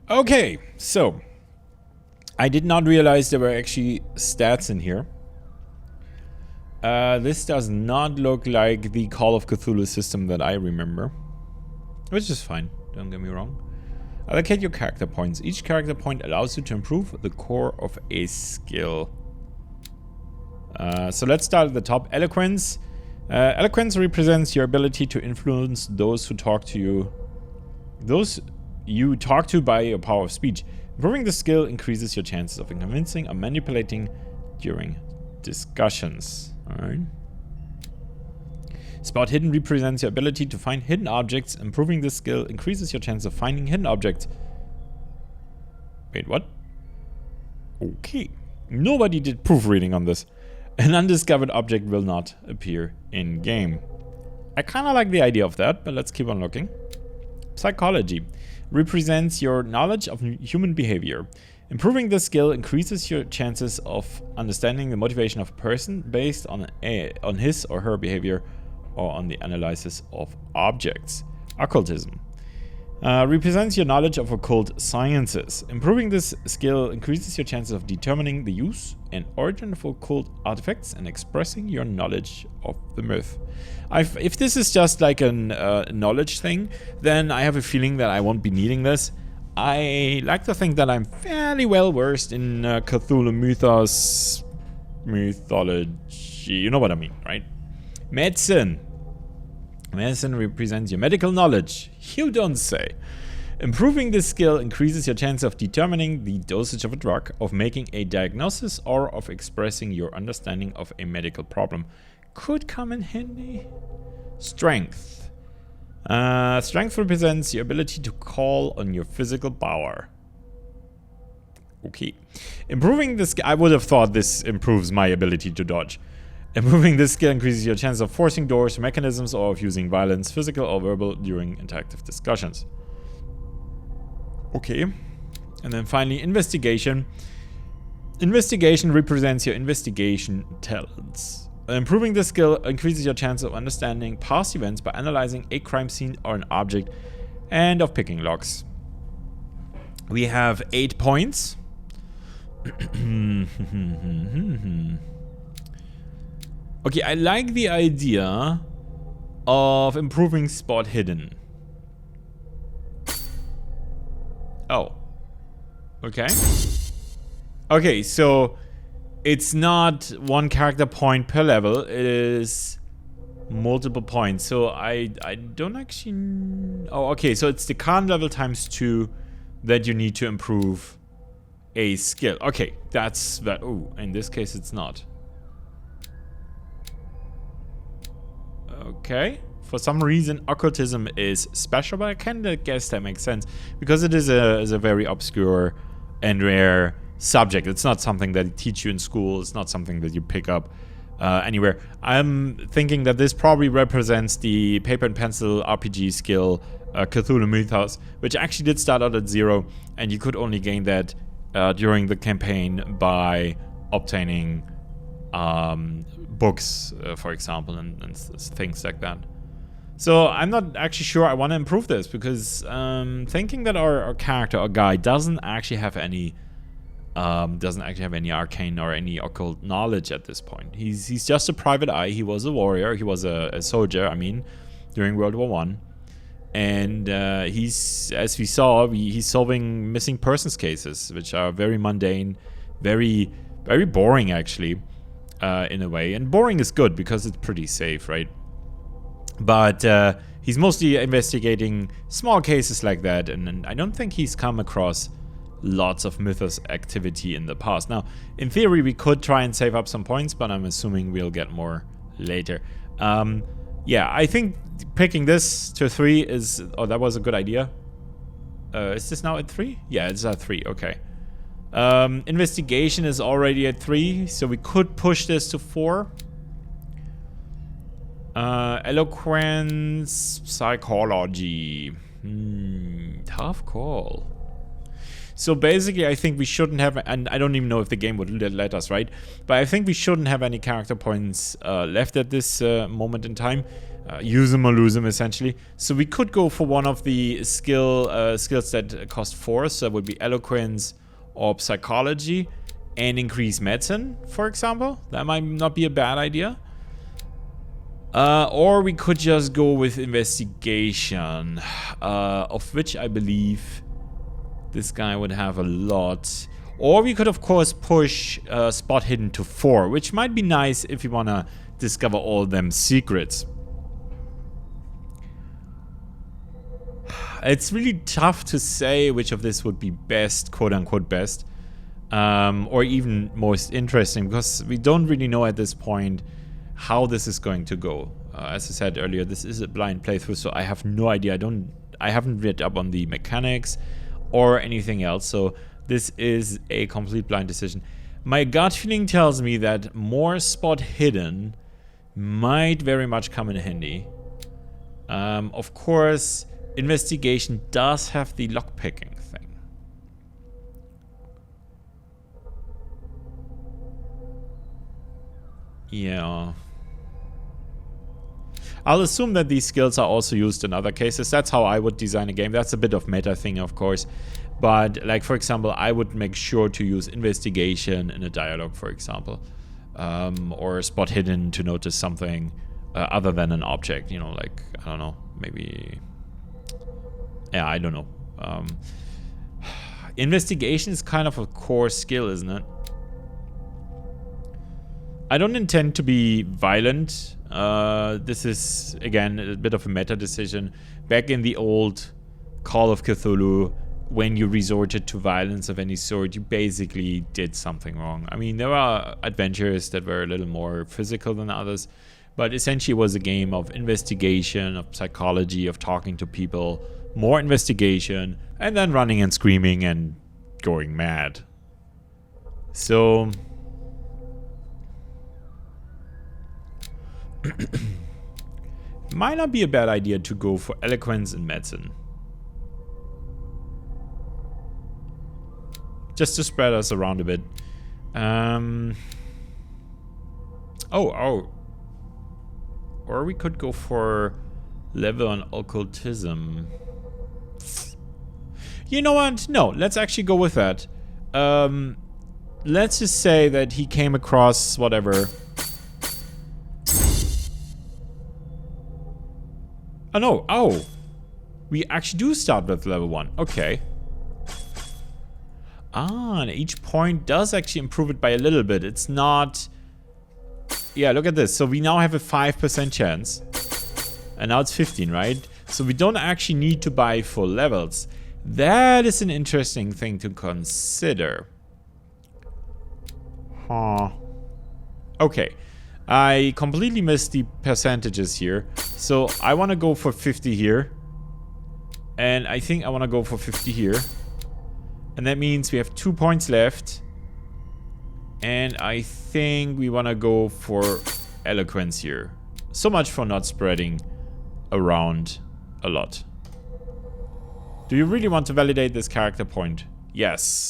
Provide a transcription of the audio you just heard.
Okay, so I did not realize there were actually stats in here. This does not look like the Call of Cthulhu system that I remember, which is fine, don't get me wrong. Allocate your character points. Each character point allows you to improve the core of a skill. So let's start at the top. Eloquence. Eloquence represents your ability to influence those who talk to you. Those you talk to by your power of speech. Improving the skill increases your chances of convincing or manipulating during discussions. Alright. Spot hidden represents your ability to find hidden objects. Improving this skill increases your chance of finding hidden objects. Wait, what? Okay. Nobody did proofreading on this. An undiscovered object will not appear in game. I kind of like the idea of that, but let's keep on looking. Psychology represents your knowledge of human behavior. Improving this skill increases your chances of understanding the motivation of a person based on his or her behavior or on the analysis of objects. Occultism represents your knowledge of occult sciences. Improving this skill increases your chances of determining the use and origin of occult artifacts and expressing your knowledge of the myth. If this is just like a knowledge thing, then I have a feeling that I won't be needing this. I like to think that I'm fairly well versed in Cthulhu mythology. You know what I mean, right? Medicine. Medicine represents your medical knowledge. You don't say. Improving this skill increases your chance of determining the dosage of a drug, of making a diagnosis, or of expressing your understanding of a medical problem. Could come in handy. Strength. Strength represents your ability to call on your physical power. Okay. Improving this, I would have thought this improves my ability to dodge. Improving this skill increases your chance of forcing doors, mechanisms, or of using violence, physical or verbal, during interactive discussions. Okay. And then finally, investigation. Investigation represents your investigation talents. Improving this skill increases your chance of understanding past events by analyzing a crime scene or an object, and of picking locks. We have 8 points. Okay, I like the idea of improving spot hidden. Oh. Okay. Okay, so it's not one character point per level, it is multiple points. So I don't actually... Oh, okay, so it's the current level times 2 that you need to improve a skill. Okay, that's that. Oh, in this case it's not. Okay. For some reason, occultism is special, but I kind of guess that makes sense because it is a very obscure and rare subject. It's not something that they teach you in school. It's not something that you pick up anywhere. I'm thinking that this probably represents the paper and pencil RPG skill Cthulhu Mythos, which actually did start out at 0, and you could only gain that during the campaign by obtaining books, for example, and things like that. So I'm not actually sure I want to improve this because thinking that our character, our guy, doesn't actually have any arcane or any occult knowledge at this point. He's just a private eye. He was a warrior. He was a soldier. I mean, during World War I, and he's, as we saw, he's solving missing persons cases, which are very mundane, very very boring actually. In a way, and boring is good because it's pretty safe, right? But he's mostly investigating small cases like that, and I don't think he's come across lots of mythos activity in the past. Now, in theory, we could try and save up some points, but I'm assuming we'll get more later. Yeah, I think picking this to 3 is... Oh, that was a good idea. Is this now at 3? Yeah, it's at 3, okay. Investigation is already at 3, so we could push this to 4. Eloquence, psychology. Tough call. So basically, I think we shouldn't have, and I don't even know if the game would let us, right? But I think we shouldn't have any character points left at this moment in time. Use them or lose them, essentially. So we could go for one of the skills that cost 4. So that would be Eloquence or Psychology. And increase medicine, for example. That might not be a bad idea. Or we could just go with Investigation. Of which I believe this guy would have a lot. Or we could, of course, push Spot Hidden to 4. Which might be nice if you want to discover all them secrets. It's really tough to say which of this would be best, quote-unquote best, or even most interesting, because we don't really know at this point how this is going to go. As I said earlier, this is a blind playthrough, so I have no idea. I haven't read up on the mechanics or anything else, so this is a complete blind decision. My gut feeling tells me that more Spot Hidden might very much come in handy. Of course, Investigation does have the lockpicking thing. Yeah. I'll assume that these skills are also used in other cases. That's how I would design a game. That's a bit of meta thing, of course. But, like, for example, I would make sure to use Investigation in a dialogue, for example. Or Spot Hidden to notice something other than an object. You know, like, I don't know, maybe... Yeah, I don't know. Investigation is kind of a core skill, isn't it? I don't intend to be violent. This is, again, a bit of a meta decision. Back in the old Call of Cthulhu, when you resorted to violence of any sort, you basically did something wrong. I mean, there are adventures that were a little more physical than others, but essentially it was a game of investigation, of psychology, of talking to people, more investigation, and then running and screaming and going mad. So... might not be a bad idea to go for Eloquence and Medicine. Just to spread us around a bit. Oh. Or we could go for level on Occultism. You know what? No, let's actually go with that. Let's just say that he came across whatever. Oh no, oh. We actually do start with level 1. Okay. Ah, and each point does actually improve it by a little bit. It's not... Yeah, look at this. So we now have a 5% chance. And now it's 15, right? So we don't actually need to buy full levels. That is an interesting thing to consider. Huh. Okay. I completely missed the percentages here. So I want to go for 50 here. And I think I want to go for 50 here. And that means we have 2 points left. And I think we want to go for Eloquence here. So much for not spreading around a lot. Do you really want to validate this character point? Yes.